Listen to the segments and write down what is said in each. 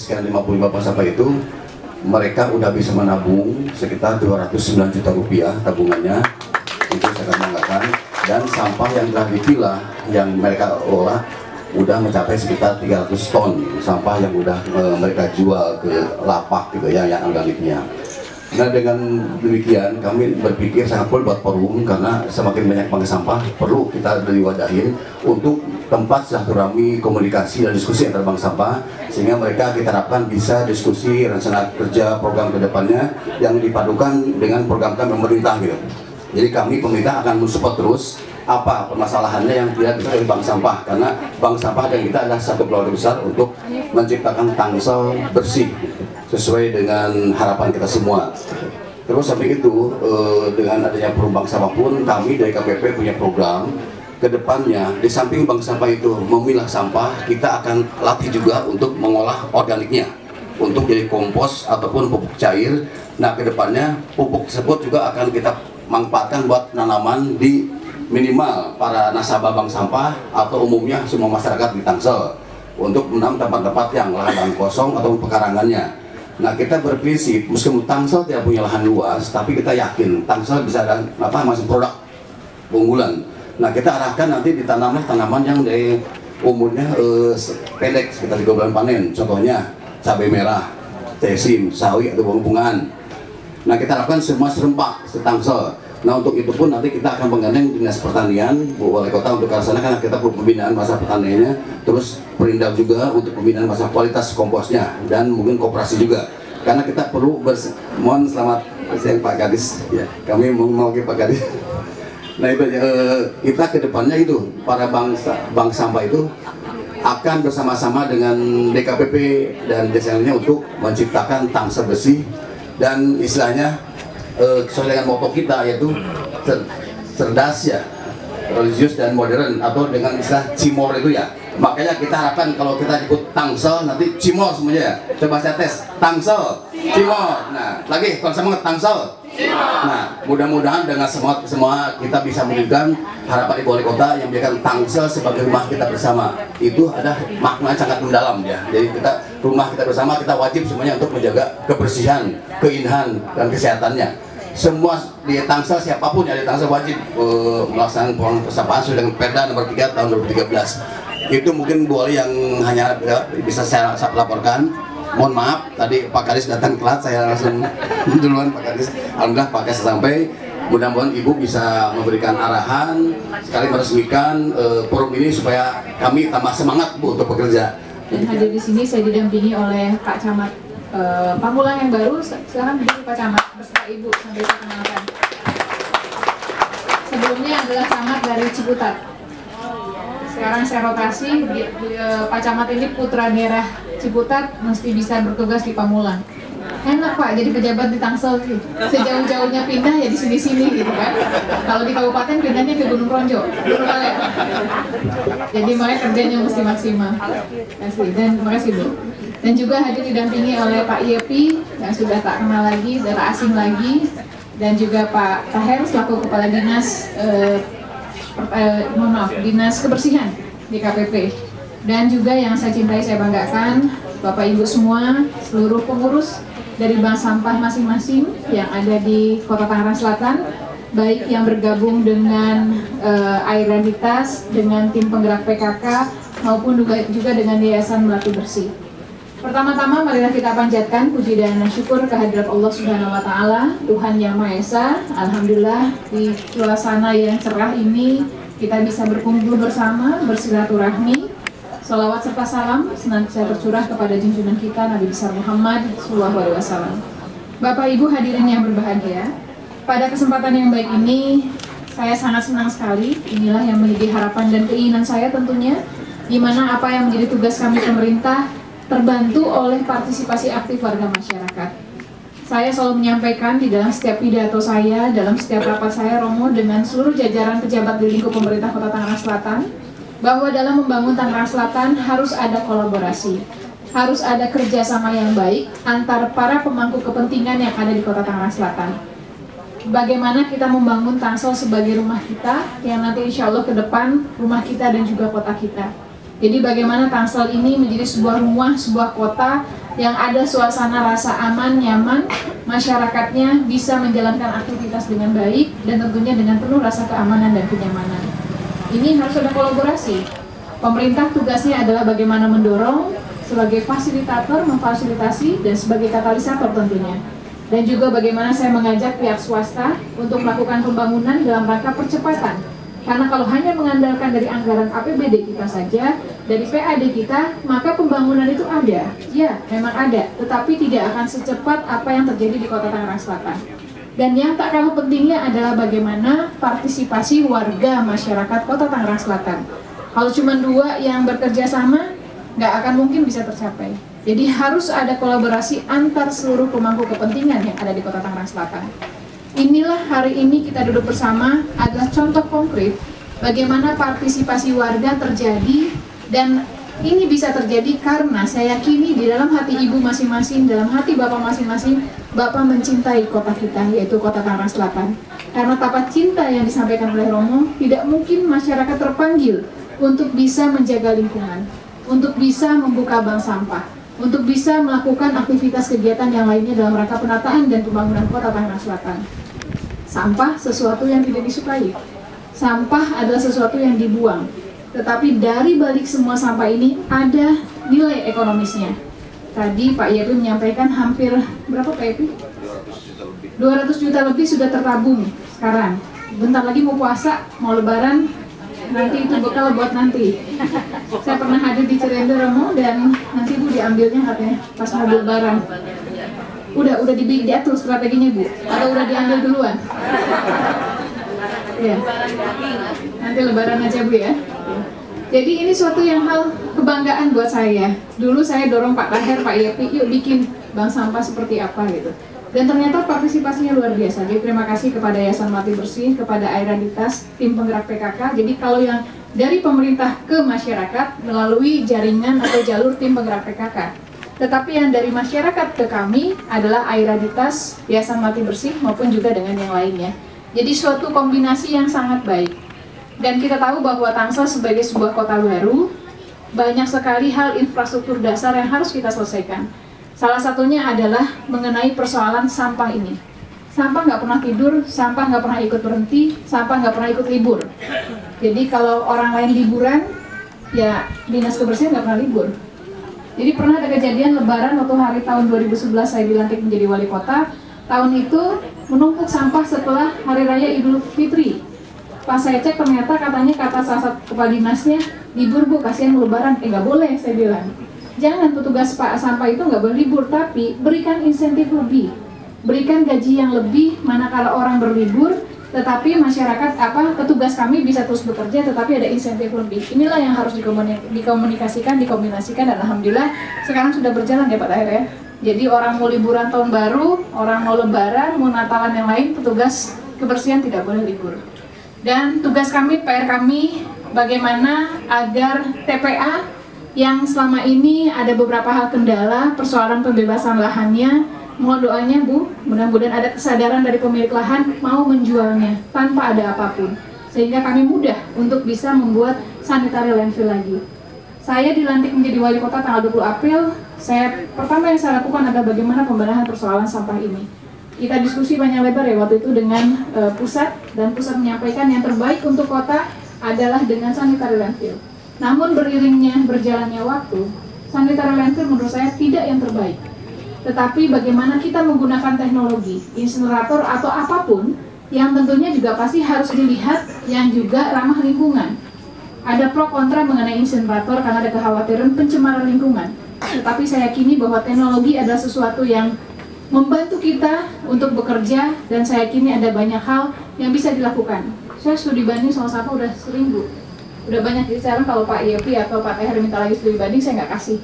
sekian 55 bank sampah itu, mereka udah bisa menabung sekitar 209 juta rupiah tabungannya. Itu sangat membanggakan. Dan sampah yang telah dipilah, yang mereka olah, udah mencapai sekitar 300 ton sampah yang udah mereka jual ke lapak gitu ya, yang organiknya. Nah, dengan demikian kami berpikir sangat perlu buat forum, karena semakin banyak bank sampah perlu kita diwadahin untuk tempat silaturahmi, komunikasi dan diskusi antar bank sampah, sehingga mereka kita harapkan bisa diskusi rencana kerja program kedepannya yang dipadukan dengan program pemerintah gitu. Jadi kami pemerintah akan mensupport terus apa permasalahannya yang tidak bisa dari bank sampah, karena bank sampah dan kita adalah satu keluarga besar untuk menciptakan Tangsel bersih sesuai dengan harapan kita semua. Terus sampai itu dengan adanya forum bank sampah pun kami dari KPP punya program kedepannya. Di samping bank sampah itu memilah sampah, kita akan latih juga untuk mengolah organiknya untuk jadi kompos ataupun pupuk cair. Nah, kedepannya pupuk tersebut juga akan kita manfaatkan buat tanaman di minimal para nasabah bank sampah atau umumnya semua masyarakat di Tangsel untuk menanam tempat-tempat yang lahan kosong atau pekarangannya. Nah, kita berprinsip meskipun Tangsel tidak punya lahan luas, tapi kita yakin Tangsel bisa ada masih produk unggulan. Nah, kita arahkan nanti ditanamlah tanaman yang dari umurnya pendek sekitar 3 bulan panen. Contohnya cabai merah, sesim, sawi atau bunga-bungaan. Nah, kita harapkan semua serempak di Tangsel. Nah, untuk itu pun nanti kita akan menggandeng Dinas Pertanian, Bu Wali Kota untuk ke sana, karena kita perlu pembinaan masa pertaniannya, terus Perindap juga untuk pembinaan masa kualitas komposnya, dan mungkin koperasi juga. Karena kita perlu mohon selamat siang Pak Kadis, ya, kami mau ke Pak Kadis. Nah, itu kita kedepannya itu para bank sampah itu akan bersama-sama dengan DKPP dan desainnya untuk menciptakan Tangsel bersih, dan istilahnya sesuai dengan moto kita yaitu cerdas ya, religius dan modern, atau dengan istilah Cimor itu ya. Makanya kita harapkan kalau kita ikut Tangsel nanti Cimor semuanya ya. Coba saya tes Tangsel, Cimor. Nah, lagi kalau sama Tangsel. Nah, mudah-mudahan dengan semua kita bisa mewujudkan harapan Ibu Wali Kota yang menjadikan Tangsel sebagai rumah kita bersama. Itu ada makna sangat mendalam ya. Jadi kita rumah kita bersama, kita wajib semuanya untuk menjaga kebersihan, keindahan dan kesehatannya. Semua di Tangsel, siapapun yang di Tangsel wajib melaksanakan program persapaan sesuai dengan Perda nomor 3 tahun 2013. Itu mungkin Bu Wali yang hanya bisa saya laporkan. Mohon maaf, tadi Pak Kadis datang telat, saya langsung duluan Pak Kadis. Alhamdulillah Pak Kadis sampai. Mudah-mudahan Ibu bisa memberikan arahan, sekali meresmikan forum ini supaya kami tambah semangat Bu untuk bekerja. Dan hadir di sini saya didampingi oleh Pak Camat Pamulang yang baru. Silakan berdiri Pak Camat beserta Ibu sambil saya kenalkan. Sebelumnya adalah Camat dari Ciputat. Sekarang saya rotasi, Pak Camat ini putra daerah Ciputat, mesti bisa bertugas di Pamulang. Enak Pak, jadi pejabat di Tangsel sih. Sejauh-jauhnya pindah ya di sini-sini gitu kan. Kalau di kabupaten pindahnya ke Gunung Ronjo, Gunung Kalen. Jadi makanya kerjanya mesti maksimal. Dan makasih Bu. Dan juga hadir didampingi oleh Pak Yepi yang sudah tak kenal lagi, dan asing lagi, dan juga Pak Taher selaku Kepala Dinas Dinas Kebersihan di KPP. Dan juga yang saya cintai, saya banggakan Bapak Ibu semua, seluruh pengurus dari bank sampah masing-masing yang ada di Kota Tangerang Selatan, baik yang bergabung dengan Airanitas, dengan tim penggerak PKK, maupun juga dengan Yayasan Melati Bersih. Pertama-tama marilah kita panjatkan puji dan syukur kehadirat Allah Subhanahu wa Ta'ala, Tuhan Yang Maha Esa. Alhamdulillah di suasana yang cerah ini kita bisa berkumpul bersama, bersilaturahmi. Salawat serta salam senantiasa tercurah kepada junjungan kita Nabi besar Muhammad SAW. Bapak Ibu hadirin yang berbahagia, pada kesempatan yang baik ini saya sangat senang sekali. Inilah yang menjadi harapan dan keinginan saya tentunya, di mana apa yang menjadi tugas kami pemerintah terbantu oleh partisipasi aktif warga masyarakat. Saya selalu menyampaikan di dalam setiap pidato saya, dalam setiap rapat saya Romo dengan seluruh jajaran pejabat di lingkup pemerintah Kota Tangerang Selatan, bahwa dalam membangun Tangerang Selatan harus ada kolaborasi, harus ada kerjasama yang baik antar para pemangku kepentingan yang ada di Kota Tangerang Selatan. Bagaimana kita membangun Tangsel sebagai rumah kita, yang nanti insya Allah ke depan rumah kita dan juga kota kita. Jadi bagaimana Tangsel ini menjadi sebuah rumah, sebuah kota yang ada suasana rasa aman, nyaman, masyarakatnya bisa menjalankan aktivitas dengan baik dan tentunya dengan penuh rasa keamanan dan kenyamanan. Ini harus ada kolaborasi. Pemerintah tugasnya adalah bagaimana mendorong sebagai fasilitator, memfasilitasi, dan sebagai katalisator tentunya. Dan juga bagaimana saya mengajak pihak swasta untuk melakukan pembangunan dalam rangka percepatan. Karena kalau hanya mengandalkan dari anggaran APBD kita saja, dari PAD kita, maka pembangunan itu ada. Ya, memang ada, tetapi tidak akan secepat apa yang terjadi di Kota Tangerang Selatan. Dan yang tak kalah pentingnya adalah bagaimana partisipasi warga masyarakat Kota Tangerang Selatan. Kalau cuma dua yang bekerja sama, nggak akan mungkin bisa tercapai. Jadi harus ada kolaborasi antar seluruh pemangku kepentingan yang ada di Kota Tangerang Selatan. Inilah hari ini kita duduk bersama adalah contoh konkret bagaimana partisipasi warga terjadi, dan ini bisa terjadi karena saya yakini di dalam hati ibu masing-masing, dalam hati bapak masing-masing, bapak mencintai kota kita, yaitu Kota Tangerang Selatan. Karena tanpa cinta yang disampaikan oleh Romo, tidak mungkin masyarakat terpanggil untuk bisa menjaga lingkungan, untuk bisa membuka bank sampah, untuk bisa melakukan aktivitas kegiatan yang lainnya dalam rangka penataan dan pembangunan Kota Tangerang Selatan. Sampah sesuatu yang tidak disukai. Sampah adalah sesuatu yang dibuang. Tetapi dari balik semua sampah ini ada nilai ekonomisnya. Tadi Pak Yepi menyampaikan hampir berapa Pak Yepi? 200 juta lebih sudah tertabung sekarang. Bentar lagi mau puasa, mau lebaran, nanti itu bekal buat nanti. Saya pernah hadir di Cirende Romo dan nanti Bu diambilnya katanya pas mau lebaran. Udah diatur strateginya Bu, atau udah diambil duluan? Ya. Nanti lebaran aja Bu ya. Jadi ini suatu yang hal kebanggaan buat saya. Dulu saya dorong Pak Taher, Pak Yepi, yuk bikin bank sampah seperti apa gitu. Dan ternyata partisipasinya luar biasa. Jadi terima kasih kepada Yayasan Mati Bersih, kepada Airaditas, tim penggerak PKK. Jadi kalau yang dari pemerintah ke masyarakat melalui jaringan atau jalur tim penggerak PKK. Tetapi yang dari masyarakat ke kami adalah Airaditas, Yayasan Mati Bersih maupun juga dengan yang lainnya. Jadi suatu kombinasi yang sangat baik. Dan kita tahu bahwa Tangsel sebagai sebuah kota baru, banyak sekali hal infrastruktur dasar yang harus kita selesaikan. Salah satunya adalah mengenai persoalan sampah ini. Sampah nggak pernah tidur, sampah nggak pernah ikut berhenti, sampah nggak pernah ikut libur. Jadi kalau orang lain liburan, ya dinas kebersihan nggak pernah libur. Jadi pernah ada kejadian lebaran waktu hari tahun 2011 saya dilantik menjadi wali kota. Tahun itu menumpuk sampah setelah Hari Raya Idul Fitri. Pas saya cek ternyata katanya kata salah satu kepala dinasnya, libur Bu, kasihan lebaran. Nggak boleh, saya bilang. Jangan petugas sampah itu nggak boleh libur, tapi berikan insentif lebih. Berikan gaji yang lebih manakala orang berlibur, tetapi masyarakat petugas kami bisa terus bekerja, tetapi ada insentif lebih. Inilah yang harus dikomunikasikan, dikombinasikan, dan alhamdulillah sekarang sudah berjalan ya Pak Tahir ya. Jadi orang mau liburan tahun baru, orang mau lebaran, mau Natalan yang lain, petugas kebersihan tidak boleh libur. Dan tugas kami, PR kami, bagaimana agar TPA yang selama ini ada beberapa hal kendala, persoalan pembebasan lahannya, mohon doanya Bu, mudah-mudahan ada kesadaran dari pemilik lahan mau menjualnya tanpa ada apapun, sehingga kami mudah untuk bisa membuat sanitary landfill lagi. Saya dilantik menjadi wali kota tanggal 20 April, pertama yang saya lakukan adalah bagaimana pembenahan persoalan sampah ini. Kita diskusi panjang lebar ya waktu itu dengan pusat, dan pusat menyampaikan yang terbaik untuk kota adalah dengan sanitary landfill. Namun beriringnya berjalannya waktu, sanitary landfill menurut saya tidak yang terbaik. Tetapi bagaimana kita menggunakan teknologi, insinerator atau apapun yang tentunya juga pasti harus dilihat yang juga ramah lingkungan. Ada pro kontra mengenai insinerator karena ada kekhawatiran pencemaran lingkungan. Tetapi saya yakini bahwa teknologi adalah sesuatu yang membantu kita untuk bekerja, dan saya yakini ada banyak hal yang bisa dilakukan. Saya studi banding soal sampah udah sering Bu. Udah banyak, jadi sekarang kalau Pak Yepi atau Pak Teher minta lagi studi banding, saya nggak kasih.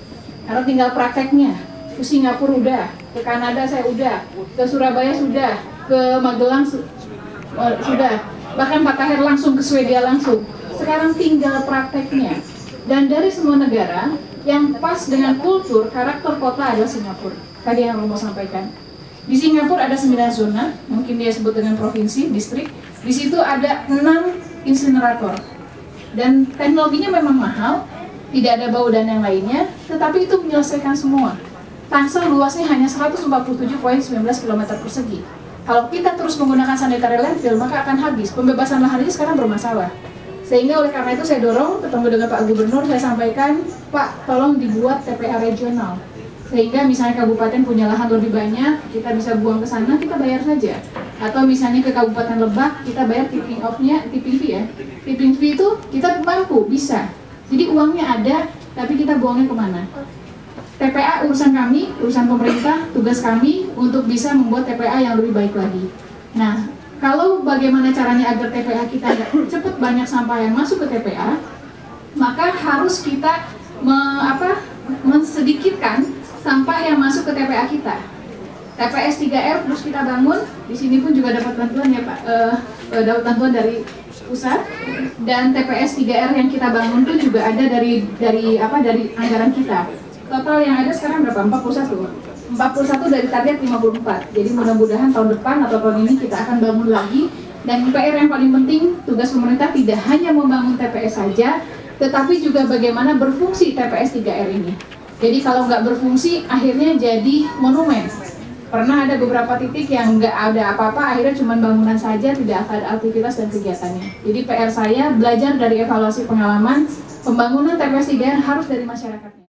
Karena tinggal prakteknya. Ke Singapura udah, ke Kanada saya udah, ke Surabaya sudah, ke Magelang sudah, bahkan Pak Teher langsung ke Swedia langsung. Sekarang tinggal prakteknya. Dan dari semua negara, yang pas dengan kultur, karakter kota adalah Singapura. Tadi yang mau sampaikan. Di Singapura ada 9 zona, mungkin dia sebut dengan provinsi, distrik. Di situ ada 6 insinerator. Dan teknologinya memang mahal, tidak ada bau dan yang lainnya, tetapi itu menyelesaikan semua. Tangsel luasnya hanya 147,19 km persegi. Kalau kita terus menggunakan sanitary landfill, maka akan habis. Pembebasan lahan ini sekarang bermasalah. Sehingga oleh karena itu saya dorong, ketemu dengan Pak Gubernur, saya sampaikan, Pak, tolong dibuat TPA regional. Sehingga misalnya kabupaten punya lahan lebih banyak, kita bisa buang ke sana, kita bayar saja. Atau misalnya ke Kabupaten Lebak, kita bayar tipping fee ya. Tipping fee itu kita mampu, bisa. Jadi uangnya ada, tapi kita buangnya kemana? TPA urusan kami, urusan pemerintah, tugas kami untuk bisa membuat TPA yang lebih baik lagi. Nah, kalau bagaimana caranya agar TPA kita cepat banyak sampah yang masuk ke TPA, maka harus kita mensedikitkan sampah yang masuk ke TPA kita. TPS 3R terus kita bangun, di sini pun juga dapat bantuan ya Pak, dapat bantuan dari pusat, dan TPS 3R yang kita bangun itu juga ada dari anggaran kita. Total yang ada sekarang berapa? 41 dari target 54. Jadi mudah-mudahan tahun depan atau tahun ini kita akan bangun lagi. Dan PR yang paling penting, tugas pemerintah tidak hanya membangun TPS saja, tetapi juga bagaimana berfungsi TPS 3R ini. Jadi kalau nggak berfungsi, akhirnya jadi monumen. Pernah ada beberapa titik yang nggak ada apa-apa, akhirnya cuma bangunan saja, tidak ada aktivitas dan kegiatannya. Jadi PR saya belajar dari evaluasi pengalaman, pembangunan TPS 3R harus dari masyarakatnya.